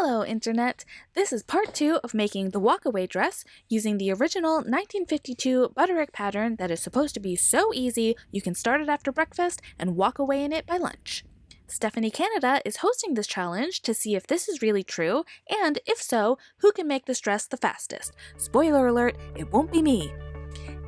Hello, Internet! This is part 2 of making the Walkaway dress using the original 1952 butterick pattern that is supposed to be so easy you can start it after breakfast and walk away in it by lunch. Stephanie Canada is hosting this challenge to see if this is really true, and if so, who can make this dress the fastest. Spoiler alert, it won't be me!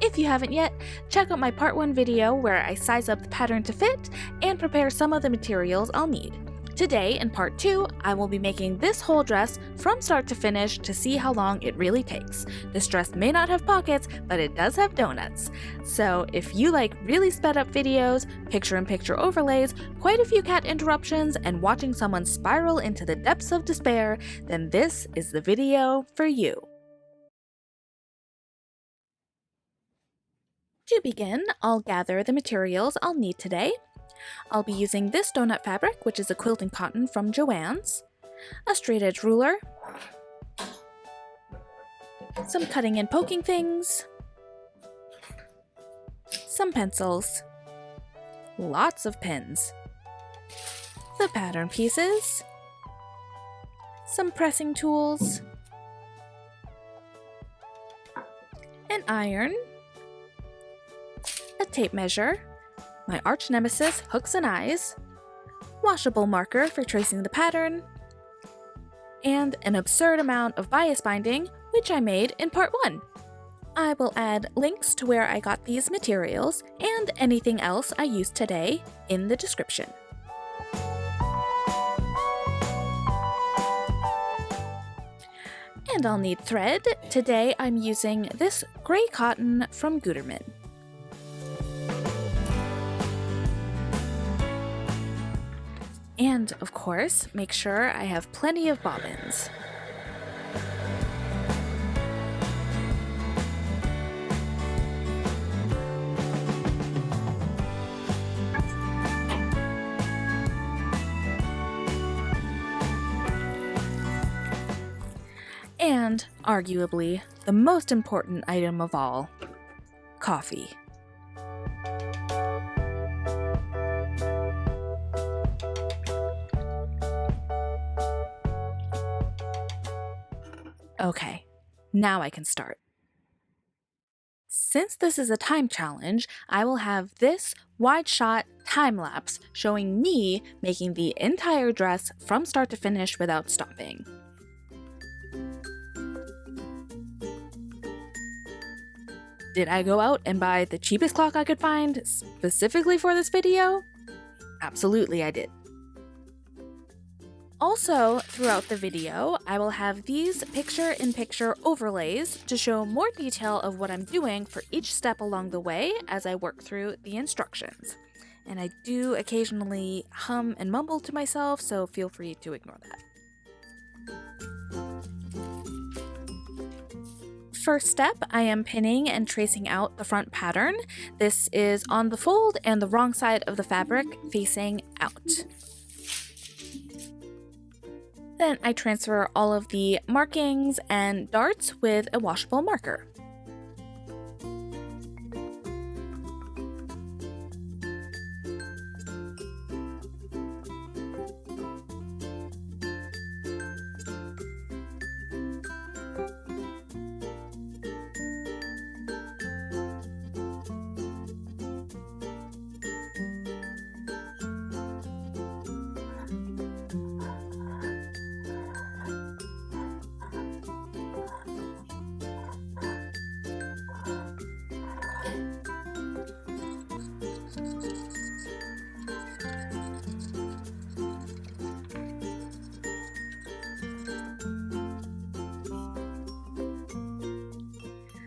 If you haven't yet, check out my part 1 video where I size up the pattern to fit and prepare some of the materials I'll need. Today, in part 2, I will be making this whole dress from start to finish to see how long it really takes. This dress may not have pockets, but it does have donuts. So if you like really sped up videos, picture-in-picture overlays, quite a few cat interruptions, and watching someone spiral into the depths of despair, then this is the video for you. To begin, I'll gather the materials I'll need today. I'll be using this donut fabric, which is a quilting cotton from Joann's, a straight edge ruler, some cutting and poking things, some pencils, lots of pins, the pattern pieces, some pressing tools, an iron, a tape measure, my arch nemesis, hooks and eyes, washable marker for tracing the pattern, and an absurd amount of bias binding, which I made in part 1. I will add links to where I got these materials and anything else I used today in the description. And I'll need thread. Today I'm using this gray cotton from Gutermann. And, of course, make sure I have plenty of bobbins. And, arguably, the most important item of all, coffee. Okay, now I can start. Since this is a time challenge, I will have this wide shot time lapse showing me making the entire dress from start to finish without stopping. Did I go out and buy the cheapest clock I could find specifically for this video? Absolutely I did. Also, throughout the video, I will have these picture-in-picture overlays to show more detail of what I'm doing for each step along the way as I work through the instructions. And I do occasionally hum and mumble to myself, so feel free to ignore that. First step, I am pinning and tracing out the front pattern. This is on the fold and the wrong side of the fabric facing out. Then I transfer all of the markings and darts with a washable marker.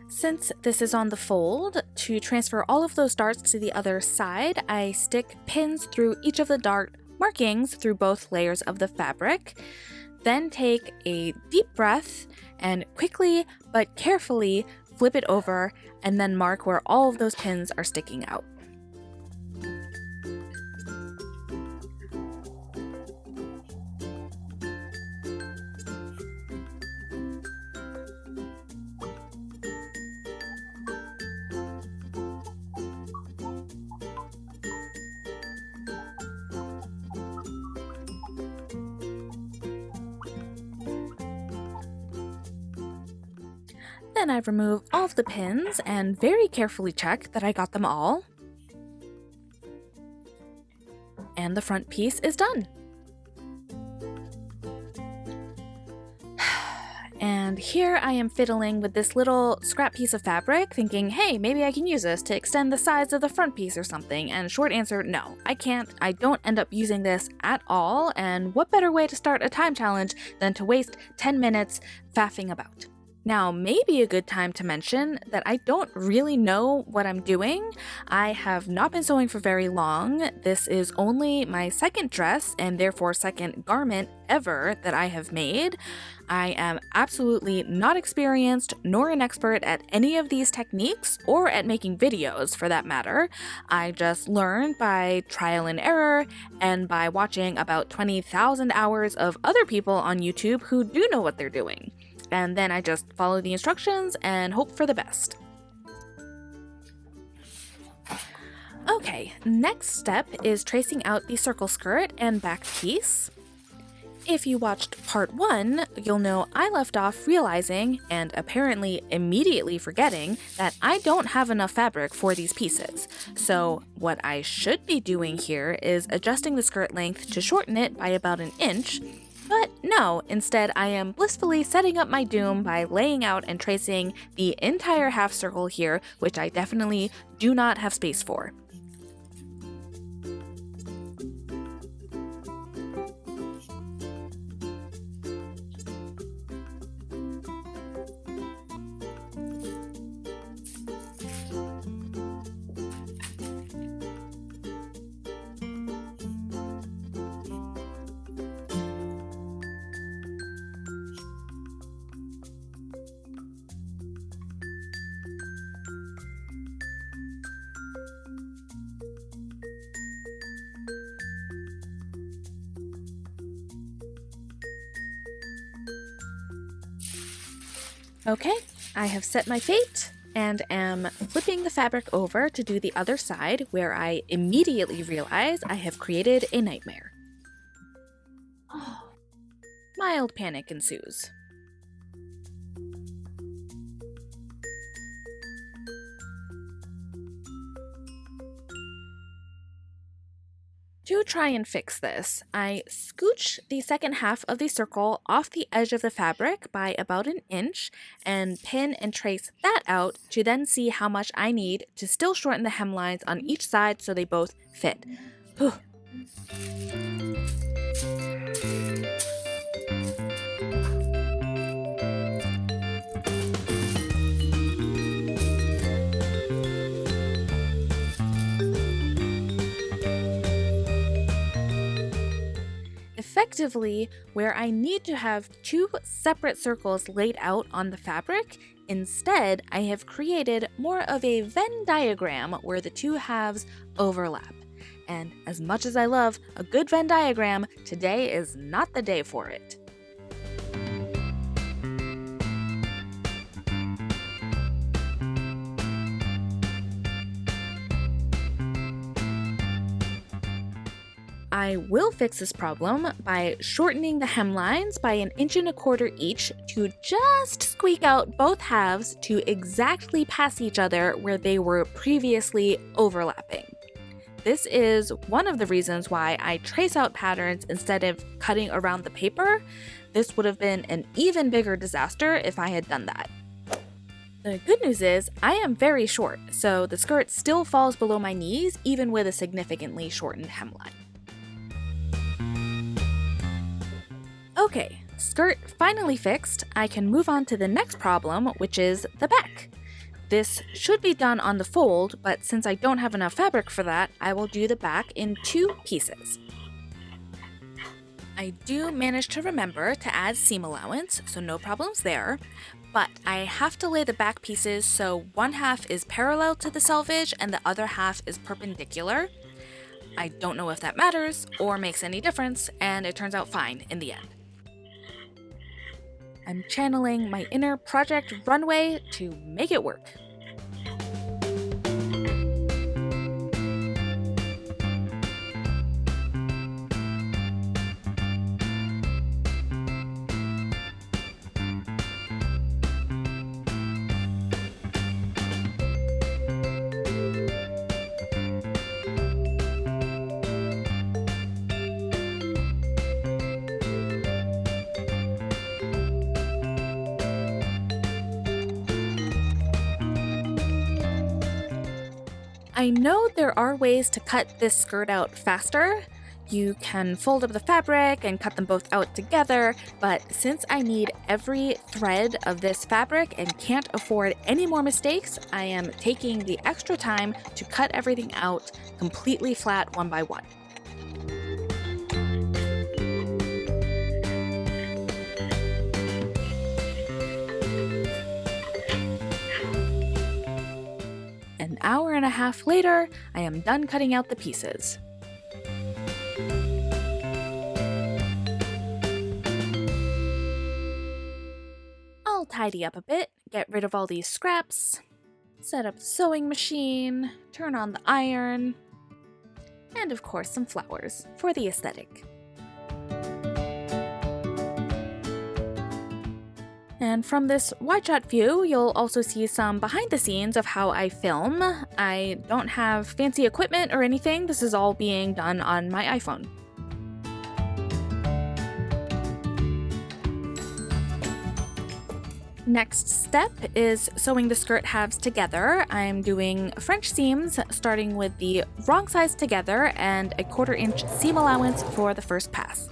Since this is on the fold, to transfer all of those darts to the other side, I stick pins through each of the dart markings through both layers of the fabric. Then take a deep breath and quickly but carefully flip it over and then mark where all of those pins are sticking out. Then I remove all of the pins and very carefully check that I got them all. And the front piece is done. And here I am fiddling with this little scrap piece of fabric, thinking, hey, maybe I can use this to extend the size of the front piece or something. And short answer, no, I can't. I don't end up using this at all. And what better way to start a time challenge than to waste 10 minutes faffing about? Now, maybe a good time to mention that I don't really know what I'm doing. I have not been sewing for very long. This is only my second dress and therefore second garment ever that I have made. I am absolutely not experienced nor an expert at any of these techniques or at making videos for that matter. I just learned by trial and error and by watching about 20,000 hours of other people on YouTube who do know what they're doing. And then I just follow the instructions and hope for the best. Okay, next step is tracing out the circle skirt and back piece. If you watched part 1, you'll know I left off realizing, and apparently immediately forgetting, that I don't have enough fabric for these pieces. So what I should be doing here is adjusting the skirt length to shorten it by about an inch. But no, instead I am blissfully setting up my doom by laying out and tracing the entire half circle here, which I definitely do not have space for. Okay, I have set my fate and am flipping the fabric over to do the other side, where I immediately realize I have created a nightmare. Mild panic ensues. To try and fix this, I scooch the second half of the circle off the edge of the fabric by about an inch and pin and trace that out to then see how much I need to still shorten the hemlines on each side so they both fit. Whew. Effectively, where I need to have two separate circles laid out on the fabric, instead I have created more of a Venn diagram where the two halves overlap. And as much as I love a good Venn diagram, today is not the day for it. I will fix this problem by shortening the hemlines by 1.25 inches each to just squeak out both halves to exactly pass each other where they were previously overlapping. This is one of the reasons why I trace out patterns instead of cutting around the paper. This would have been an even bigger disaster if I had done that. The good news is I am very short, so the skirt still falls below my knees even with a significantly shortened hemline. Okay, skirt finally fixed, I can move on to the next problem, which is the back. This should be done on the fold, but since I don't have enough fabric for that, I will do the back in 2 pieces. I do manage to remember to add seam allowance, so no problems there, but I have to lay the back pieces so one half is parallel to the selvage and the other half is perpendicular. I don't know if that matters or makes any difference, and it turns out fine in the end. I'm channeling my inner Project Runway to make it work. I know there are ways to cut this skirt out faster. You can fold up the fabric and cut them both out together, but since I need every thread of this fabric and can't afford any more mistakes, I am taking the extra time to cut everything out completely flat one by one. An hour and a half later, I am done cutting out the pieces. I'll tidy up a bit, get rid of all these scraps, set up the sewing machine, turn on the iron, and of course some flowers for the aesthetic. And from this wide shot view, you'll also see some behind the scenes of how I film. I don't have fancy equipment or anything. This is all being done on my iPhone. Next step is sewing the skirt halves together. I'm doing French seams, starting with the wrong size together and a 1/4 inch seam allowance for the first pass.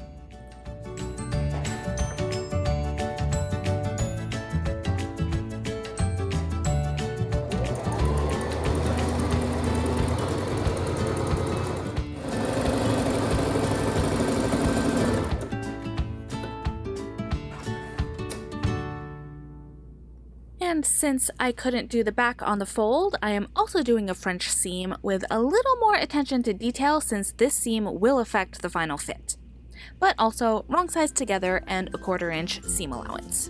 And since I couldn't do the back on the fold, I am also doing a French seam with a little more attention to detail since this seam will affect the final fit. But also wrong size together and a 1/4 inch seam allowance.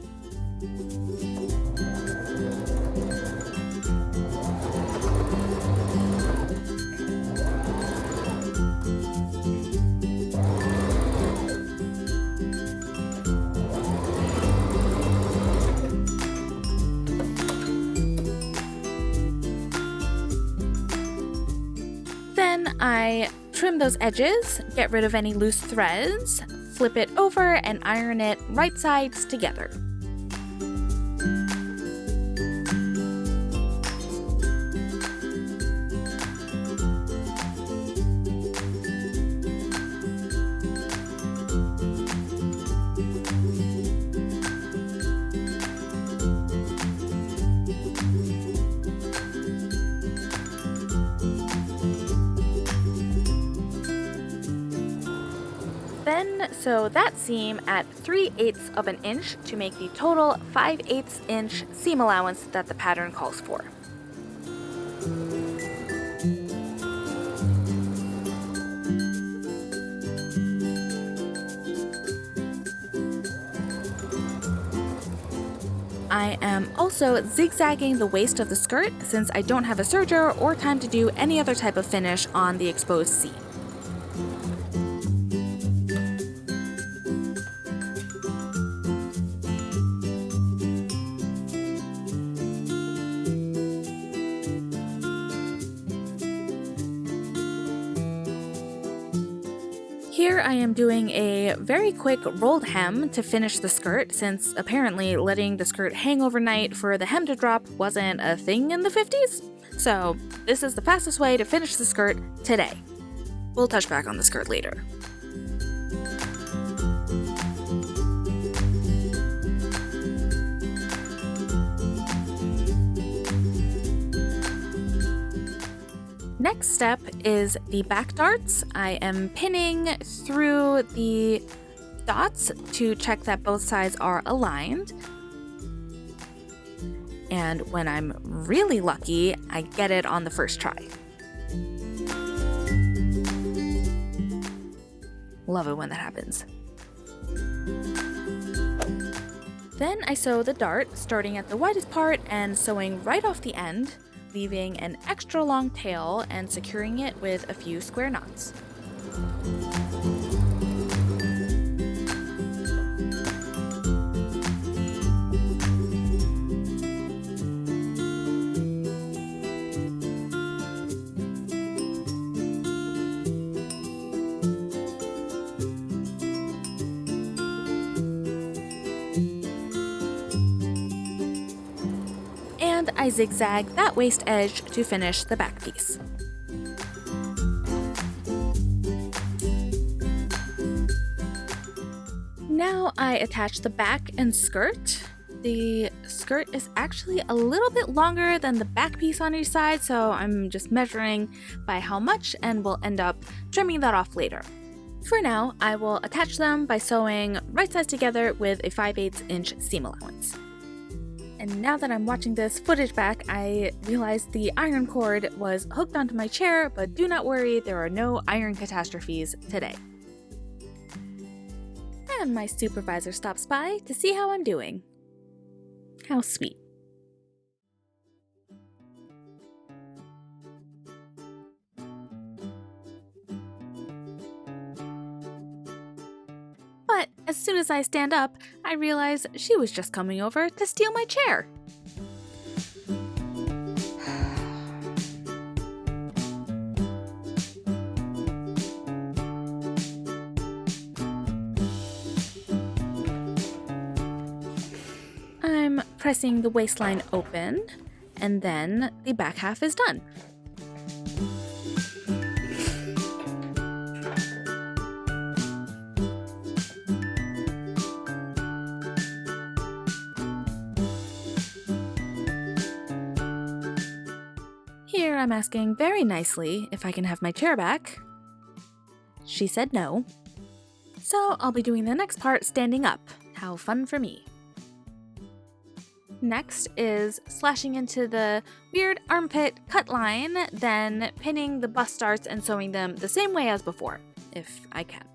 Then I trim those edges, get rid of any loose threads, flip it over, and iron it right sides together. Then sew that seam at 3/8 of an inch to make the total 5/8 inch seam allowance that the pattern calls for. I am also zigzagging the waist of the skirt since I don't have a serger or time to do any other type of finish on the exposed seam. Here I am doing a very quick rolled hem to finish the skirt since apparently letting the skirt hang overnight for the hem to drop wasn't a thing in the 50s. So this is the fastest way to finish the skirt today. We'll touch back on the skirt later. Next step is the back darts. I am pinning through the dots to check that both sides are aligned. And when I'm really lucky, I get it on the first try. Love it when that happens. Then I sew the dart, starting at the widest part and sewing right off the end, leaving an extra long tail and securing it with a few square knots. And I zigzag that waist edge to finish the back piece. Now I attach the back and skirt. The skirt is actually a little bit longer than the back piece on each side, so I'm just measuring by how much and we'll end up trimming that off later. For now, I will attach them by sewing right sides together with a 5/8 inch seam allowance. And now that I'm watching this footage back, I realized the iron cord was hooked onto my chair, but do not worry, there are no iron catastrophes today. And my supervisor stops by to see how I'm doing. How sweet. But as soon as I stand up, I realize she was just coming over to steal my chair. I'm pressing the waistline open, and then the back half is done. Here I'm asking very nicely if I can have my chair back. She said no. So I'll be doing the next part standing up. How fun for me. Next is slashing into the weird armpit cut line, then pinning the bust darts and sewing them the same way as before, if I can.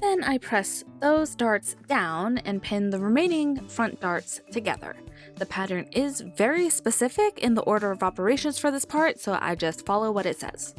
Then I press those darts down and pin the remaining front darts together. The pattern is very specific in the order of operations for this part, so I just follow what it says.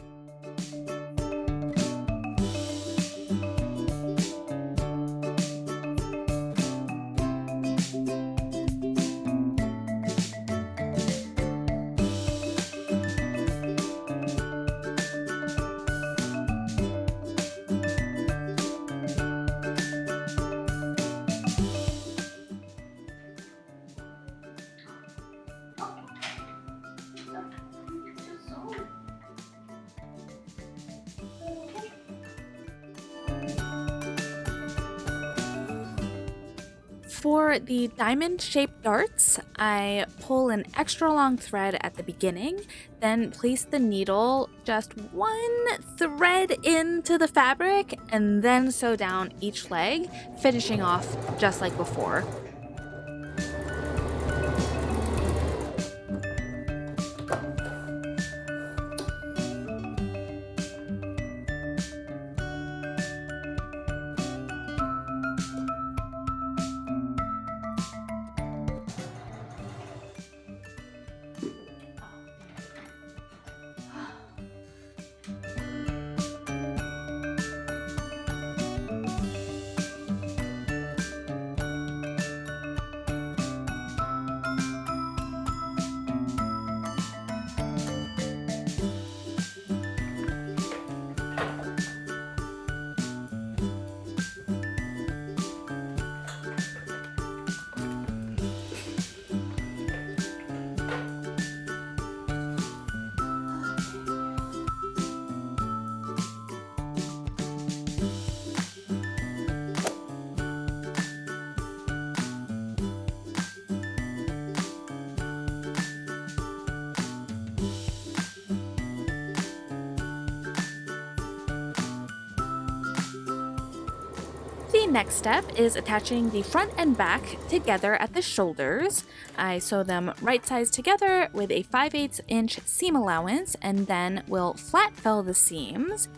For the diamond-shaped darts, I pull an extra long thread at the beginning, then place the needle just one thread into the fabric, and then sew down each leg, finishing off just like before. The next step is attaching the front and back together at the shoulders. I sew them right sides together with a 5/8 inch seam allowance, and then we'll flat fill the seams.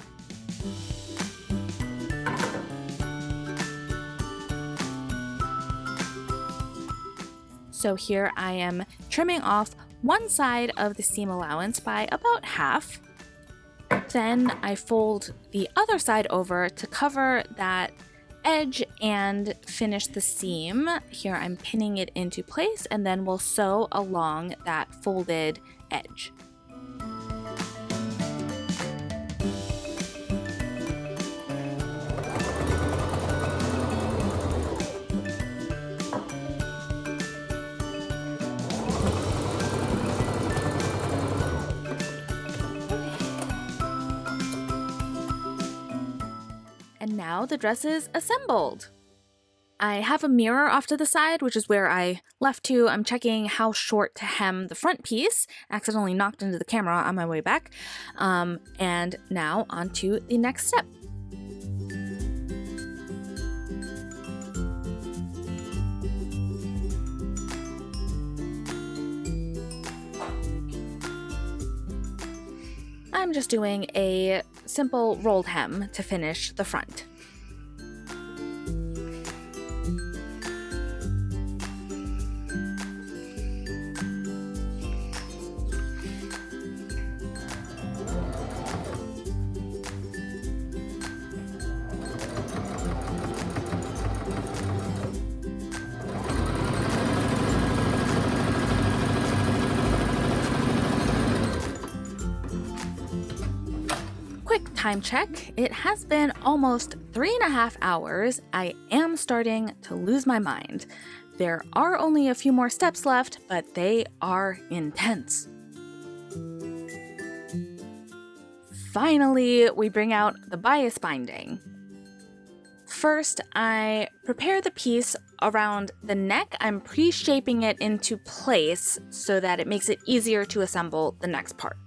So here I am trimming off one side of the seam allowance by about half. Then I fold the other side over to cover that edge and finish the seam. Here I'm pinning it into place, and then we'll sew along that folded edge. And now the dress is assembled. I have a mirror off to the side, which is where I left to. I'm checking how short to hem the front piece. Accidentally knocked into the camera on my way back. And now on to the next step. I'm just doing a simple rolled hem to finish the front. Quick time check. It has been almost 3.5 hours. I am starting to lose my mind. There are only a few more steps left, but they are intense. Finally, we bring out the bias binding. First, I prepare the piece around the neck. I'm pre-shaping it into place so that it makes it easier to assemble the next part.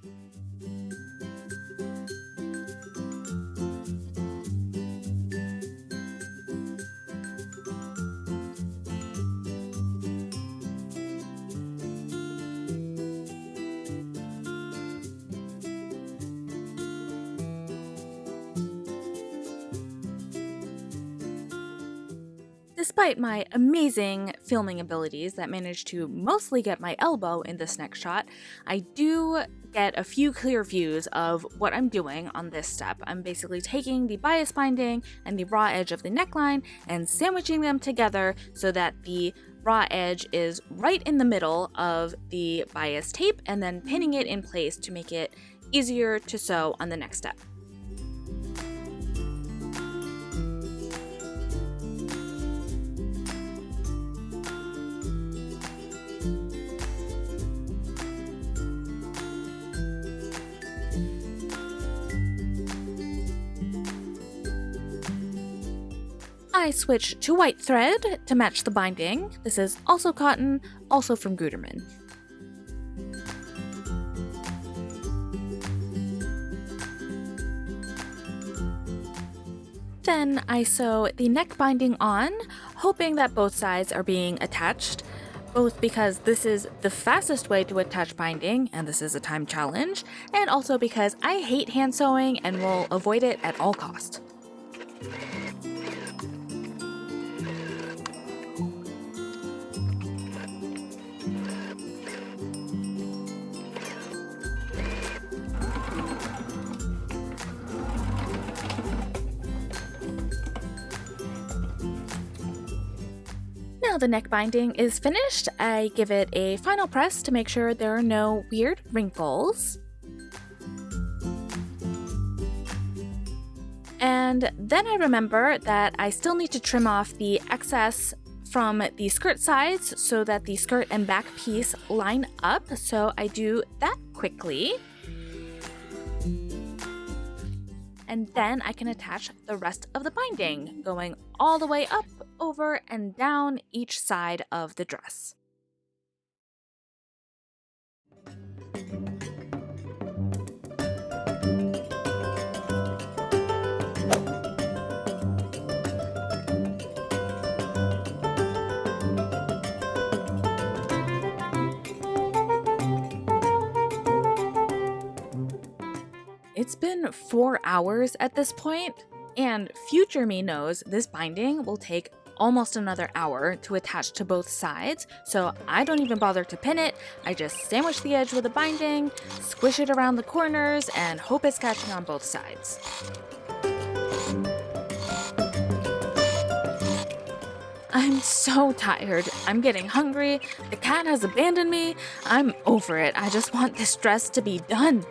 Despite my amazing filming abilities that managed to mostly get my elbow in this next shot, I do get a few clear views of what I'm doing on this step. I'm basically taking the bias binding and the raw edge of the neckline and sandwiching them together so that the raw edge is right in the middle of the bias tape, and then pinning it in place to make it easier to sew on the next step. I switch to white thread to match the binding. This is also cotton, also from Gutermann. Then I sew the neck binding on, hoping that both sides are being attached, both because this is the fastest way to attach binding, and this is a time challenge, and also because I hate hand sewing and will avoid it at all costs. Now the neck binding is finished, I give it a final press to make sure there are no weird wrinkles. And then I remember that I still need to trim off the excess from the skirt sides so that the skirt and back piece line up, so I do that quickly. And then I can attach the rest of the binding, going all the way up, over, and down each side of the dress. It's been 4 hours at this point, and future me knows this binding will take almost another hour to attach to both sides, so I don't even bother to pin it. I just sandwich the edge with a binding, squish it around the corners, and hope it's catching on both sides. I'm so tired. I'm getting hungry. The cat has abandoned me. I'm over it. I just want this dress to be done.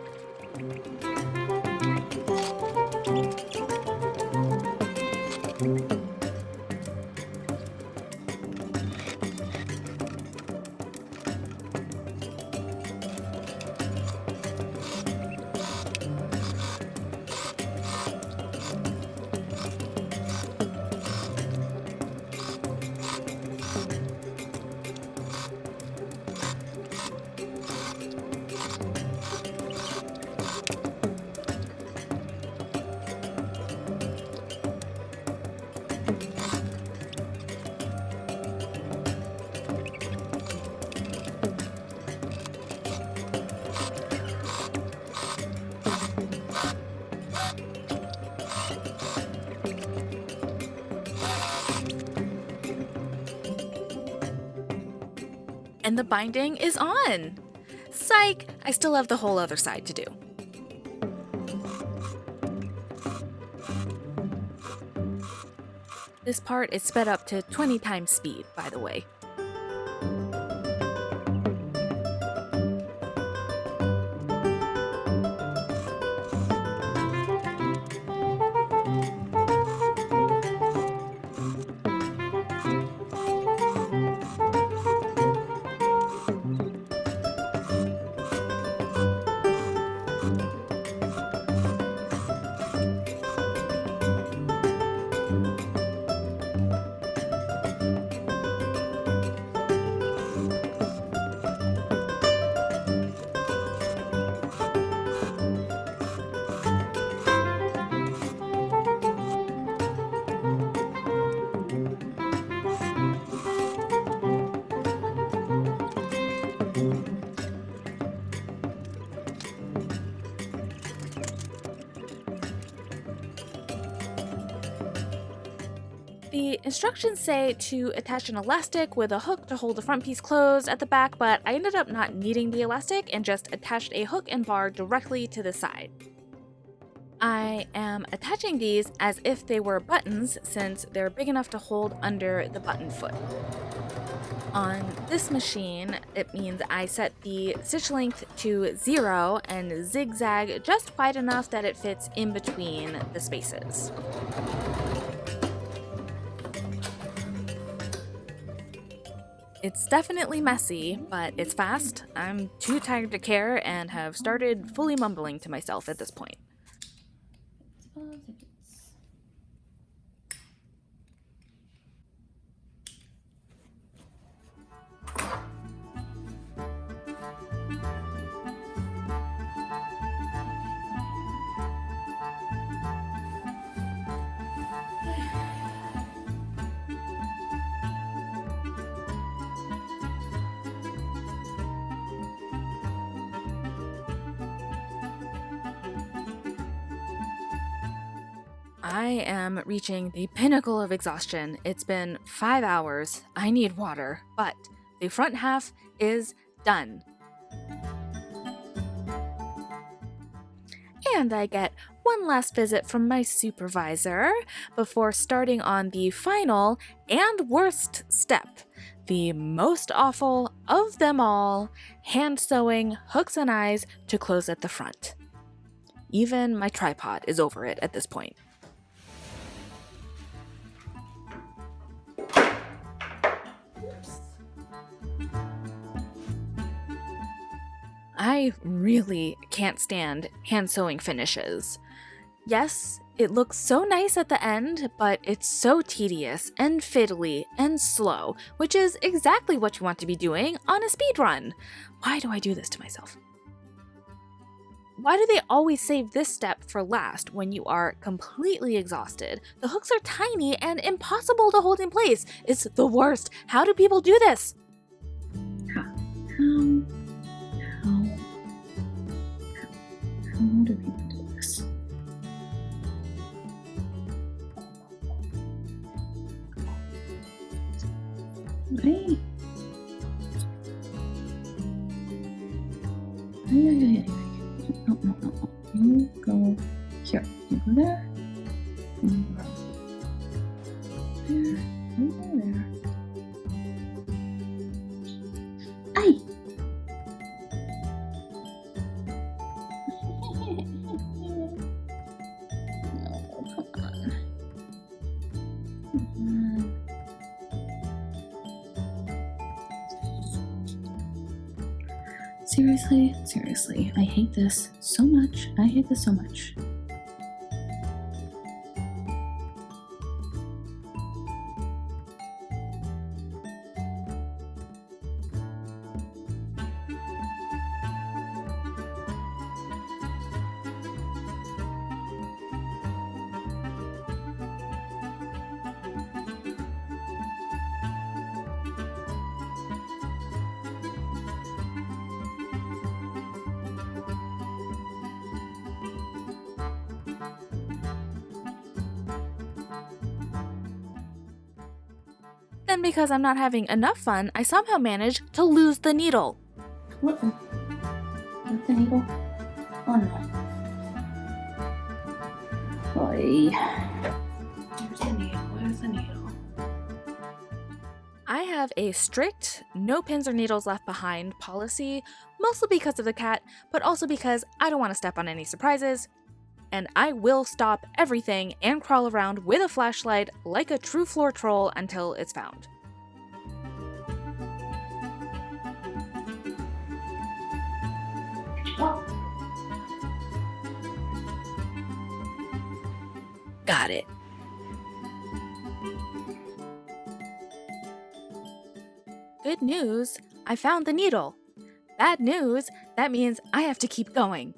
And the binding is on! Psych! I still have the whole other side to do. This part is sped up to 20 times speed, by the way. The instructions say to attach an elastic with a hook to hold the front piece closed at the back, but I ended up not needing the elastic and just attached a hook and bar directly to the side. I am attaching these as if they were buttons since they're big enough to hold under the button foot. On this machine, it means I set the stitch length to 0 and zigzag just wide enough that it fits in between the spaces. It's definitely messy, but it's fast. I'm too tired to care and have started fully mumbling to myself at this point. I am reaching the pinnacle of exhaustion. It's been 5 hours. I need water, but the front half is done. And I get one last visit from my supervisor before starting on the final and worst step, the most awful of them all, hand sewing hooks and eyes to close at the front. Even my tripod is over it at this point. I really can't stand hand sewing finishes. Yes, it looks so nice at the end, but it's so tedious and fiddly and slow, which is exactly what you want to be doing on a speed run. Why do I do this to myself? Why do they always save this step for last when you are completely exhausted? The hooks are tiny and impossible to hold in place. It's the worst. How do people do this? How do people do this? Right? Ay. No. You go here. You go there. You go there. You go there. Ay! No, come on. Seriously, I hate this so much. Then because I'm not having enough fun, I somehow managed to lose the needle. What? With the needle? Oh no. Boy. Where's the needle? I have a strict no pins or needles left behind policy, mostly because of the cat, but also because I don't want to step on any surprises. And I will stop everything and crawl around with a flashlight like a true floor troll until it's found. Got it. Good news, I found the needle. Bad news, that means I have to keep going.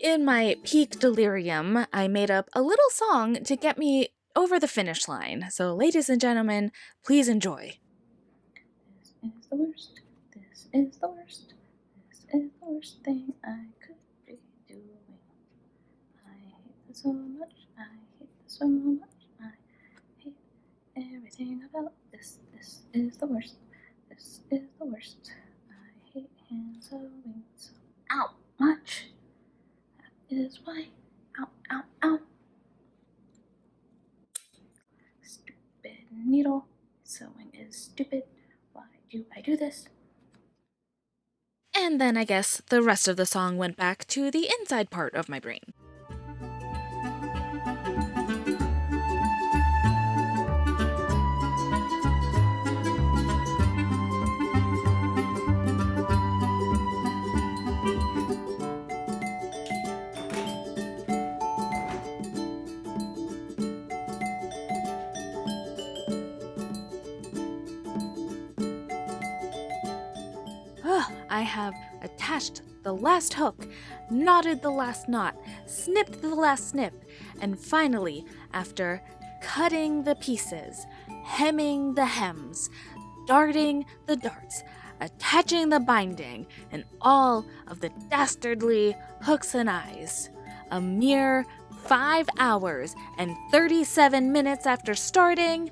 In my peak delirium, I made up a little song to get me over the finish line. So, ladies and gentlemen, please enjoy. This is the worst. This is the worst. This is the worst thing I could be doing. I hate this so much. I hate this so much. I hate everything about this. This is the worst. This is the worst. I hate hand sewing so much. Is why. Ow. Stupid needle. Sewing is stupid. Why do I do this? And then I guess the rest of the song went back to the inside part of my brain. I have attached the last hook, knotted the last knot, snipped the last snip, and finally, after cutting the pieces, hemming the hems, darting the darts, attaching the binding, and all of the dastardly hooks and eyes, a mere 5 hours and 37 minutes after starting,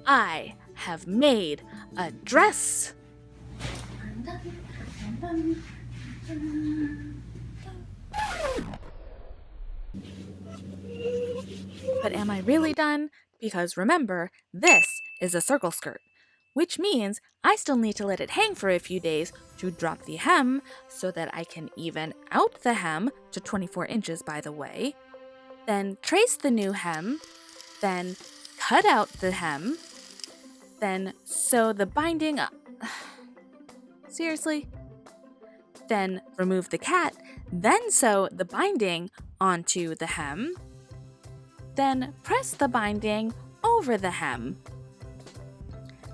I have made a dress. But am I really done? Because remember, this is a circle skirt, which means I still need to let it hang for a few days to drop the hem so that I can even out the hem to 24 inches, by the way, then trace the new hem, then cut out the hem, then sew the binding up. Seriously? Then remove the cat, then sew the binding onto the hem, then press the binding over the hem,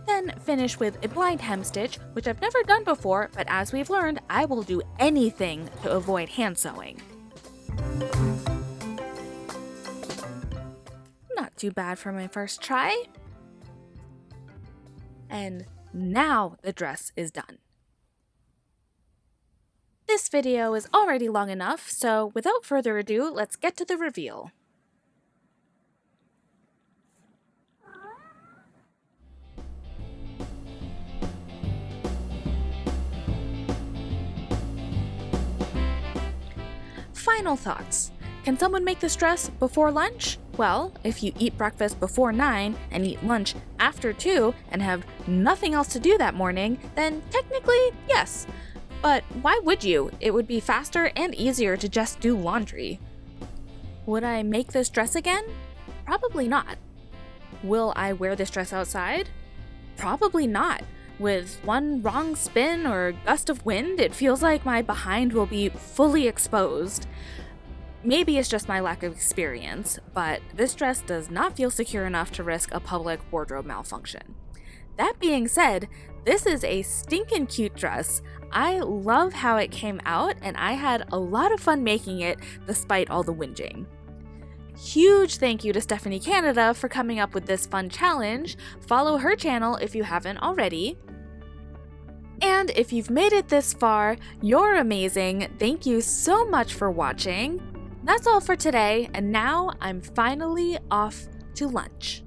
Then finish with a blind hem stitch, which I've never done before, but as we've learned, I will do anything to avoid hand sewing. Not too bad for my first try. And now the dress is done. This video is already long enough, so without further ado, let's get to the reveal. Final thoughts. Can someone make this dress before lunch? Well, if you eat breakfast before 9 and eat lunch after 2 and have nothing else to do that morning, then technically, yes. But why would you? It would be faster and easier to just do laundry. Would I make this dress again? Probably not. Will I wear this dress outside? Probably not. With one wrong spin or gust of wind, it feels like my behind will be fully exposed. Maybe it's just my lack of experience, but this dress does not feel secure enough to risk a public wardrobe malfunction. That being said, this is a stinkin' cute dress. I love how it came out, and I had a lot of fun making it despite all the whinging. Huge thank you to Stephanie Canada for coming up with this fun challenge. Follow her channel if you haven't already. And if you've made it this far, you're amazing. Thank you so much for watching. That's all for today, and now I'm finally off to lunch.